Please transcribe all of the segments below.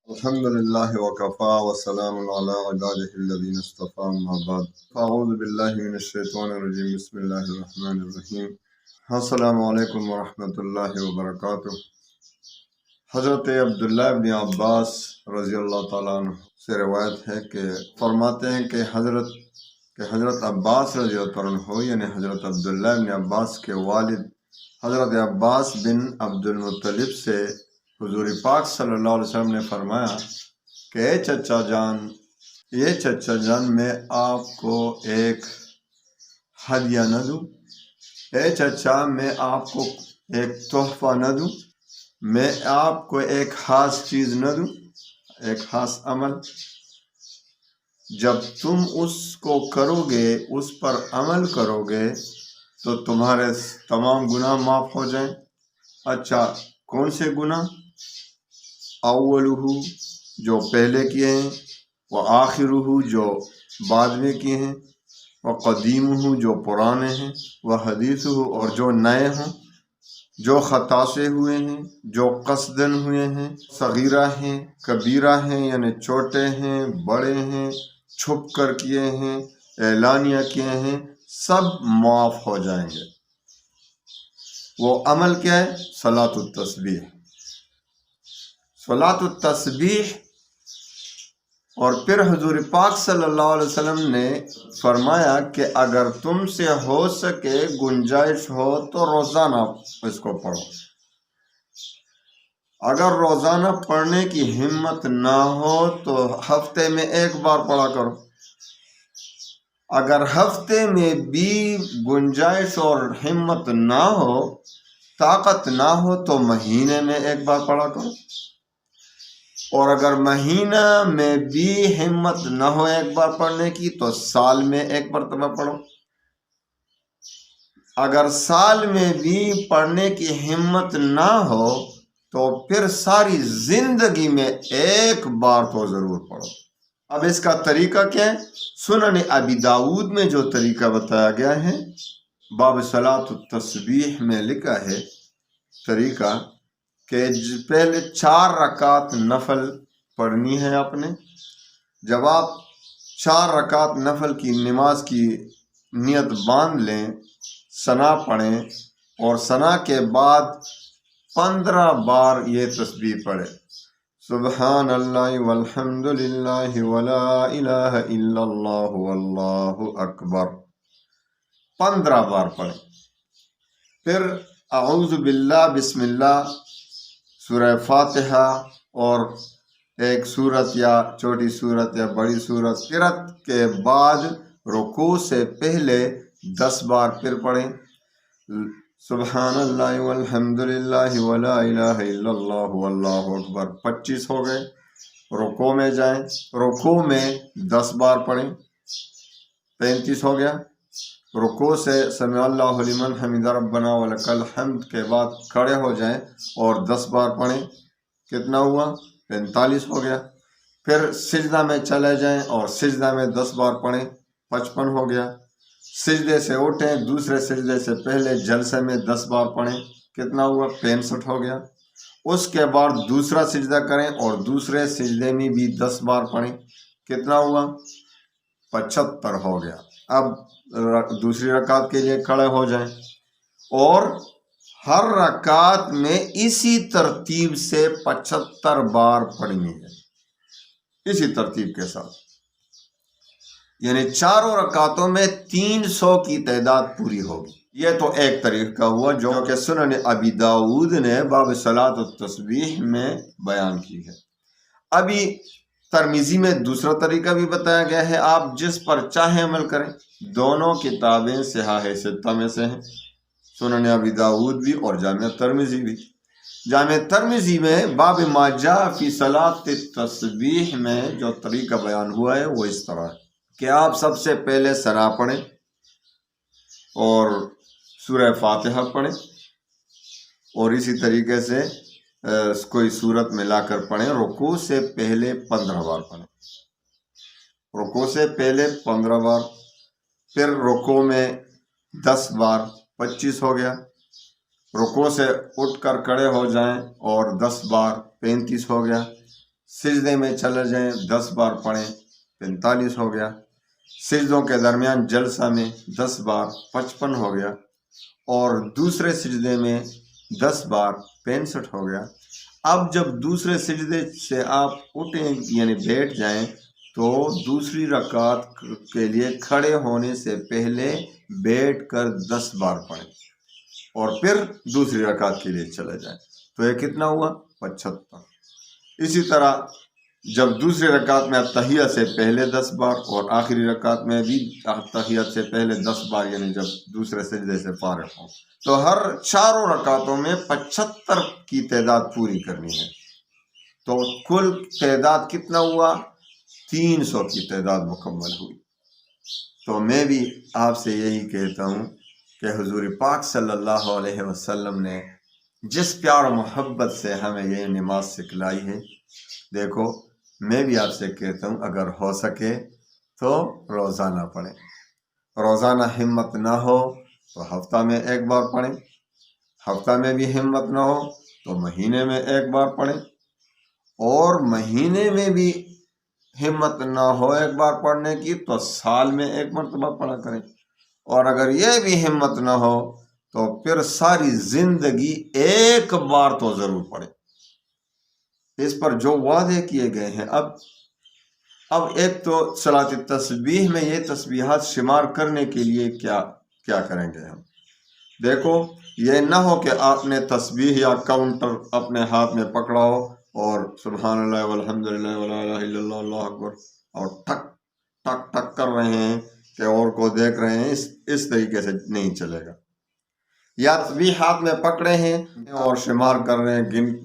الحمد لله وكفى وسلام على عباده الذين اصطفى أما بعد فأعوذ بالله من الشيطان الرجيم بسم الله الرحمن الرحيم السلام علیکم ورحمۃ اللہ وبرکاتہ۔ حضرت عبداللہ ابن عباس رضی اللہ تعالیٰ عنہ سے روایت ہے کہ فرماتے ہیں کہ حضرت عباس رضی اللہ عنہ یعنی حضرت عبداللہ ابن عباس کے والد حضرت عباس بن عبد المطلب سے حضور پاک صلی اللہ علیہ وسلم نے فرمایا کہ اے چچا جان میں آپ کو ایک ہدیہ نہ دوں؟ اے چچا میں آپ کو ایک تحفہ نہ دوں؟ میں آپ کو ایک خاص چیز نہ دوں، ایک خاص عمل؟ جب تم اس کو کرو گے، اس پر عمل کرو گے تو تمہارے تمام گناہ معاف ہو جائیں۔ اچھا، کون سے گناہ؟ اولہ جو پہلے کیے ہیں، وآخرہ جو بعد میں کیے ہیں، وقدیمہ جو پرانے ہیں، وحدیثہ اور جو نئے ہوں، جو خطا سے ہوئے ہیں، جو قصدن ہوئے ہیں، صغیرہ ہیں، کبیرہ ہیں یعنی چھوٹے ہیں، بڑے ہیں، چھپ کر کیے ہیں، اعلانیہ کیے ہیں، سب معاف ہو جائیں گے۔ وہ عمل کیا ہے؟ صلاۃ التسبیح۔ صلاۃ التسبیح۔ اور پھر حضور پاک صلی اللہ علیہ وسلم نے فرمایا کہ اگر تم سے ہو سکے، گنجائش ہو تو روزانہ اس کو پڑھو۔ اگر روزانہ پڑھنے کی ہمت نہ ہو تو ہفتے میں ایک بار پڑھا کرو۔ اگر ہفتے میں بھی گنجائش اور ہمت نہ ہو، طاقت نہ ہو تو مہینے میں ایک بار پڑھا کرو۔ اور اگر مہینہ میں بھی ہمت نہ ہو ایک بار پڑھنے کی تو سال میں ایک مرتبہ پڑھو۔ اگر سال میں بھی پڑھنے کی ہمت نہ ہو تو پھر ساری زندگی میں ایک بار تو ضرور پڑھو۔ اب اس کا طریقہ کیا ہے؟ سنن ابی داؤد میں جو طریقہ بتایا گیا ہے، باب صلاۃ التسبیح میں لکھا ہے طریقہ کہ پہلے 4 رکعت نفل پڑھنی ہے آپ نے۔ جب آپ 4 رکعت نفل کی نماز کی نیت باندھ لیں، ثنا پڑھیں اور ثنا کے بعد 15 بار یہ تسبیح پڑھیں، سبحان اللہ والحمد للہ ولا الہ الا اللہ واللہ اکبر، 15 بار پڑھیں۔ پھر اعوذ باللہ، بسم اللہ، سورہ فاتحہ اور ایک سورت یا چھوٹی سورت یا بڑی سورت، قرأت کے بعد رکوع سے پہلے 10 بار پھر پڑھیں، سبحان اللہ والحمد للہ ولا الہ الا اللہ واللہ اکبر، 25 ہو گئے۔ رکوع میں جائیں، رکوع میں 10 بار پڑھیں، 35 ہو گیا۔ رکوع سے سمع اللہ لمن حمدہ ربنا ولک الحمد کے بعد کھڑے ہو جائیں اور 10 بار پڑھیں، کتنا ہوا؟ 45 ہو گیا۔ پھر سجدہ میں چلے جائیں اور سجدہ میں 10 بار پڑھیں، 55 ہو گیا۔ سجدے سے اٹھیں، دوسرے سجدے سے پہلے جلسے میں 10 بار پڑھیں، کتنا ہوا؟ 65 ہو گیا۔ اس کے بعد دوسرا سجدہ کریں اور دوسرے سجدے میں بھی 10 بار پڑھیں، کتنا ہوا؟ 75 ہو گیا۔ اب دوسری رکعت کے لیے کھڑے ہو جائیں اور ہر رکعت میں اسی ترتیب سے 75 بار پڑھنی ہے، اسی ترتیب کے ساتھ، یعنی 4 رکعتوں میں 300 کی تعداد پوری ہوگی۔ یہ تو ایک طریقہ ہوا جو کہ سنن ابی داؤد نے باب صلاۃ التسبیح میں بیان کی ہے۔ ابھی ترمذی میں دوسرا طریقہ بھی بتایا گیا ہے، آپ جس پر چاہیں عمل کریں۔ دونوں کتابیں صحاح ستہ میں سے ہیں، سنن ابی داؤد بھی اور جامع ترمذی بھی۔ جامع ترمذی میں باب ما جاء فی صلاۃ التسبیح میں جو طریقہ بیان ہوا ہے وہ اس طرح ہے کہ آپ سب سے پہلے ثنا پڑھیں اور سورہ فاتحہ پڑھیں اور اسی طریقے سے کوئی صورت ملا کر پڑھیں۔ رکوع سے پہلے 15 بار پڑھیں، رکوع سے پہلے 15 بار، پھر رکوع میں 10 بار، 25 ہو گیا۔ رکوع سے اٹھ کر کھڑے ہو جائیں اور 10 بار، 35 ہو گیا۔ سجدے میں چلے جائیں 10 بار پڑھیں 45 ہو گیا، سجدوں کے درمیان جلسہ میں 10 بار 55 ہو گیا، اور دوسرے سجدے میں 10 بار 65 ہو گیا۔ اب جب دوسرے سجدے سے آپ اٹھیں یعنی بیٹھ جائیں تو دوسری رکعت کے لیے کھڑے ہونے سے پہلے بیٹھ کر 10 بار پڑھیں اور پھر دوسری رکعت کے لیے چلے جائیں، تو یہ کتنا ہوا؟ 75۔ اسی طرح جب دوسری رکعت میں التحیت سے پہلے 10 بار اور آخری رکعت میں بھی التحیت سے پہلے 10 بار، یعنی جب دوسرے سجدے سے فارغ ہوں، تو ہر چاروں رکعتوں میں 75 کی تعداد پوری کرنی ہے۔ تو کل تعداد کتنا ہوا؟ 300 کی تعداد مکمل ہوئی۔ تو میں بھی آپ سے یہی کہتا ہوں کہ حضور پاک صلی اللہ علیہ وسلم نے جس پیار و محبت سے ہمیں یہ نماز سکھلائی ہے، دیکھو میں بھی آپ سے کہتا ہوں اگر ہو سکے تو روزانہ پڑھیں، روزانہ ہمت نہ ہو تو ہفتہ میں 1 بار پڑھیں، ہفتہ میں بھی ہمت نہ ہو تو مہینے میں 1 بار پڑھیں، اور مہینے میں بھی ہمت نہ ہو 1 بار پڑھنے کی تو سال میں 1 مرتبہ پڑھا کریں، اور اگر یہ بھی ہمت نہ ہو تو پھر ساری زندگی 1 بار تو ضرور پڑھیں۔ اس پر جو وعدے کیے گئے ہیں، اب ایک تو صلاۃ التسبیح میں یہ تسبیحات شمار کرنے کے لیے کیا کریں گے ہم؟ دیکھو یہ نہ ہو کہ آپ نے تسبیح یا کاؤنٹر اپنے ہاتھ میں پکڑا ہو اور سبحان اللہ والحمد للہ ولا الہ الا اللہ اللہ اکبر اور ٹک ٹک ٹک کر رہے ہیں کہ اور کو دیکھ رہے ہیں، اس طریقے سے نہیں چلے گا۔ یا تسبیح ہاتھ میں پکڑے ہیں اور شمار کر رہے ہیں،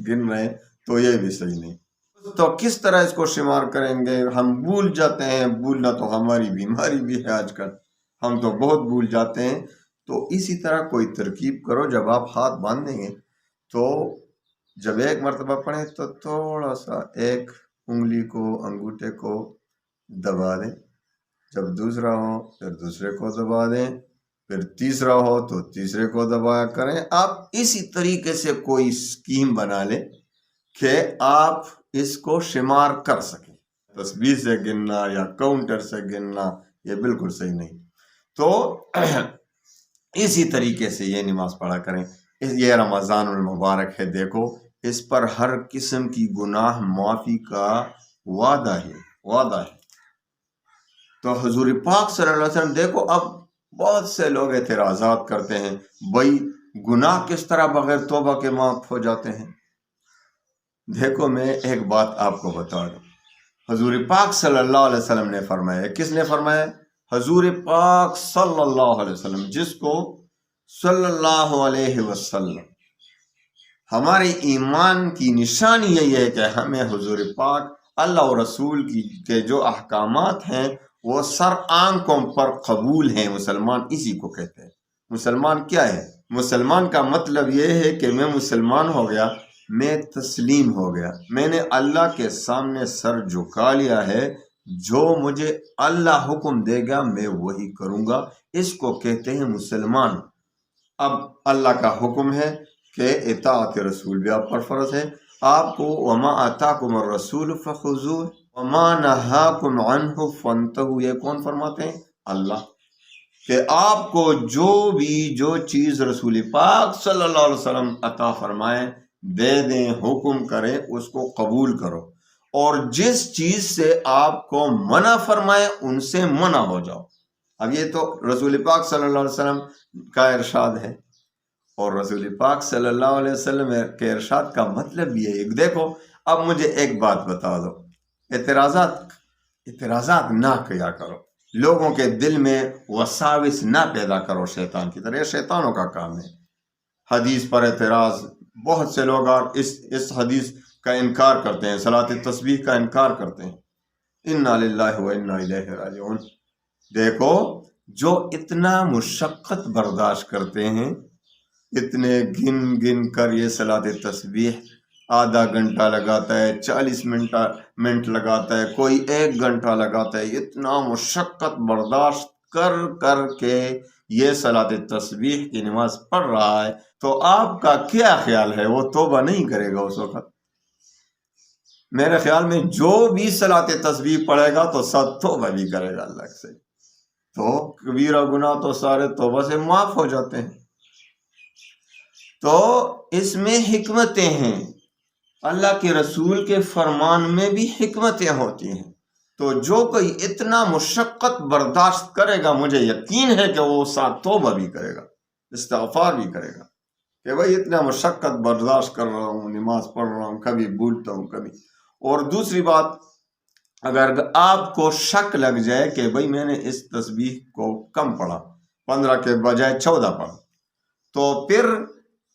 گن رہے ہیں، تو یہ بھی صحیح نہیں۔ تو کس طرح اس کو شمار کریں گے؟ ہم بھول جاتے ہیں، بھولنا تو ہماری بیماری بھی ہے آج کل، ہم تو بہت بھول جاتے ہیں۔ تو اسی طرح کوئی ترکیب کرو، جب آپ ہاتھ باندھیں گے تو جب 1 مرتبہ پڑھیں تو تھوڑا سا ایک انگلی کو، انگوٹھے کو دبا دیں، جب دوسرا ہو پھر دوسرے کو دبا دیں، پھر تیسرا ہو تو تیسرے کو دبایا کریں۔ آپ اسی طریقے سے کوئی اسکیم بنا لیں کہ آپ اس کو شمار کر سکیں۔ تسبیح سے گننا یا کاؤنٹر سے گننا یہ بالکل صحیح نہیں۔ تو اسی طریقے سے یہ نماز پڑھا کریں۔ یہ رمضان المبارک ہے، دیکھو اس پر ہر قسم کی گناہ معافی کا وعدہ ہے۔ تو حضور پاک صلی اللہ علیہ وسلم، دیکھو اب بہت سے لوگ اعتراضات کرتے ہیں، بھائی گناہ کس طرح بغیر توبہ کے معاف ہو جاتے ہیں؟ دیکھو میں ایک بات آپ کو بتا دوں، حضور پاک صلی اللہ علیہ وسلم نے فرمایا، کس نے فرمایا؟ حضور پاک صلی اللہ علیہ وسلم، جس کو صلی اللہ علیہ وسلم، ہمارے ایمان کی نشانی یہی ہے کہ ہمیں حضور پاک اللہ اور رسول کے جو احکامات ہیں وہ سر آنکھوں پر قبول ہیں۔ مسلمان اسی کو کہتے ہیں۔ مسلمان کیا ہے؟ مسلمان کا مطلب یہ ہے کہ میں مسلمان ہو گیا، میں تسلیم ہو گیا، میں نے اللہ کے سامنے سر جھکا لیا ہے، جو مجھے اللہ حکم دے گا میں وہی کروں گا، اس کو کہتے ہیں مسلمان۔ اب اللہ کا حکم ہے کہ اطاعت رسول بھی آپ پر فرض ہے، آپ کو وما آتاکم الرسول فخذوہ وما نہاکم عنہ فانتہوا، یہ کون فرماتے ہیں؟ اللہ، کہ آپ کو جو چیز رسول پاک صلی اللہ علیہ وسلم عطا فرمائیں، دے دیں، حکم کریں، اس کو قبول کرو، اور جس چیز سے آپ کو منع فرمائیں ان سے منع ہو جاؤ۔ اب یہ تو رسول پاک صلی اللہ علیہ وسلم کا ارشاد ہے، اور رسول پاک صلی اللہ علیہ وسلم کے ارشاد کا مطلب یہ ہے۔ دیکھو اب مجھے ایک بات بتا دو، اعتراضات نہ کیا کرو، لوگوں کے دل میں وساوس نہ پیدا کرو شیطان کی طرح، یہ شیطانوں کا کام ہے۔ حدیث پر اعتراض، بہت سے لوگ اس حدیث کا انکار کرتے ہیں، صلاۃ التسبیح کا انکار کرتے ہیں۔ انا للہ و انا الیہ راجعون۔ دیکھو جو اتنا مشقت برداشت کرتے ہیں، اتنے گن کر یہ صلاۃ التسبیح آدھا گھنٹہ لگاتا ہے، 40 منٹ لگاتا ہے، کوئی 1 گھنٹہ لگاتا ہے، اتنا مشقت برداشت کر کے یہ صلاۃ التسبیح کی نماز پڑھ رہا ہے، تو آپ کا کیا خیال ہے وہ توبہ نہیں کرے گا اس وقت؟ میرے خیال میں جو بھی صلاۃ تسبیح پڑھے گا تو سب توبہ بھی کرے گا اللہ سے، تو کبیرہ گناہ تو سارے توبہ سے معاف ہو جاتے ہیں۔ تو اس میں حکمتیں ہیں، اللہ کے رسول کے فرمان میں بھی حکمتیں ہوتی ہیں۔ تو جو کوئی اتنا مشقت برداشت کرے گا، مجھے یقین ہے کہ وہ ساتھ توبہ بھی کرے گا، استغفار بھی کرے گا کہ بھائی اتنا مشقت برداشت کر رہا ہوں، نماز پڑھ رہا ہوں، کبھی بھولتا ہوں کبھی۔ اور دوسری بات، اگر آپ کو شک لگ جائے کہ بھائی میں نے اس تسبیح کو کم پڑھا، 15 کے بجائے 14 پڑھا، تو پھر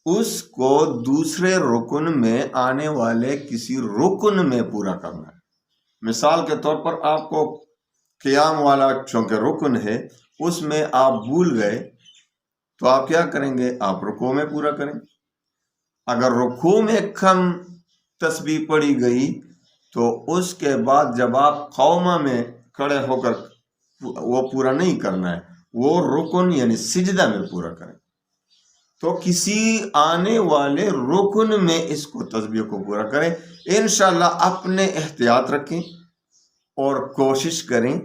اس کو دوسرے رکن میں آنے والے کسی رکن میں پورا کرنا ہے۔ مثال کے طور پر آپ کو قیام والا چونکہ رکن ہے، اس میں آپ بھول گئے تو آپ کیا کریں گے؟ آپ رکوع میں پورا کریں۔ اگر رکوع میں کم تسبیح پڑھی گئی تو اس کے بعد جب آپ قومہ میں کھڑے ہو کر وہ پورا نہیں کرنا ہے، وہ رکن یعنی سجدہ میں پورا کریں۔ تو کسی آنے والے رکن میں اس کو تسبیح کو پورا کریں۔ انشاءاللہ اپنے احتیاط رکھیں اور کوشش کریں،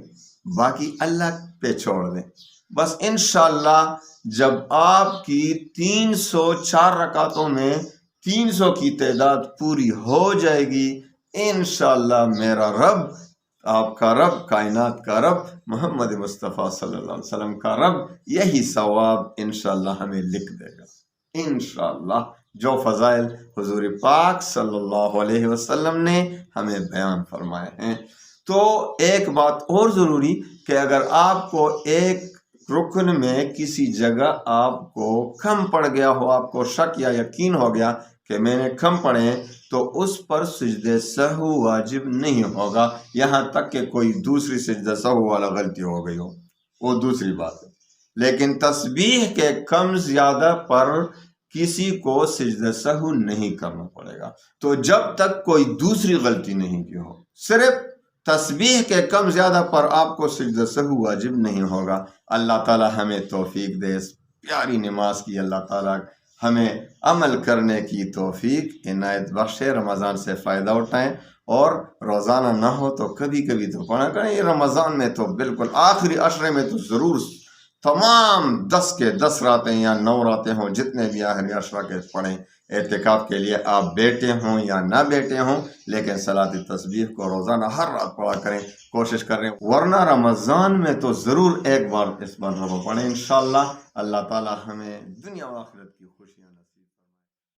باقی اللہ پہ چھوڑ دیں۔ بس انشاءاللہ جب آپ کی 304 رکعتوں میں 300 کی تعداد پوری ہو جائے گی، انشاءاللہ میرا رب، آپ کا رب، کائنات کا رب، محمد مصطفیٰ صلی اللہ علیہ وسلم کا رب یہی ثواب انشاءاللہ ہمیں لکھ دے گا انشاءاللہ، جو فضائل حضور پاک صلی اللہ علیہ وسلم نے ہمیں بیان فرمائے ہیں۔ تو ایک بات اور ضروری کہ اگر آپ کو ایک رکن میں کسی جگہ آپ کو کم پڑ گیا ہو، آپ کو شک یا یقین ہو گیا کہ میں نے کم پڑھے، تو اس پر سجدہ سہو واجب نہیں ہوگا یہاں تک کہ کوئی دوسری سجدہ سہو والا غلطی ہو گئی ہو، وہ دوسری بات ہے۔ لیکن تسبیح کے کم زیادہ پر کسی کو سجدہ سہو نہیں کرنا پڑے گا، تو جب تک کوئی دوسری غلطی نہیں کی ہو، صرف تسبیح کے کم زیادہ پر آپ کو سجدہ سہو واجب نہیں ہوگا۔ اللہ تعالی ہمیں توفیق دے، اس پیاری نماز کی اللہ تعالی ہمیں عمل کرنے کی توفیق عنایت بخشے، رمضان سے فائدہ اٹھائیں، اور روزانہ نہ ہو تو کبھی کبھی تو پڑھا کریں۔ یہ رمضان میں تو بالکل آخری عشرے میں تو ضرور تمام 10 کے 10 راتیں یا 9 راتیں ہوں، جتنے بھی آخری عشرہ کے پڑھیں۔ اعتکاف کے لیے آپ بیٹھے ہوں یا نہ بیٹھے ہوں، لیکن صلاۃ تسبیح کو روزانہ ہر رات پڑھا کریں، کوشش کریں، ورنہ رمضان میں تو ضرور ایک بار اس مرتبہ پڑھیں انشاءاللہ۔ اللہ تعالی ہمیں دنیا و آخرت کی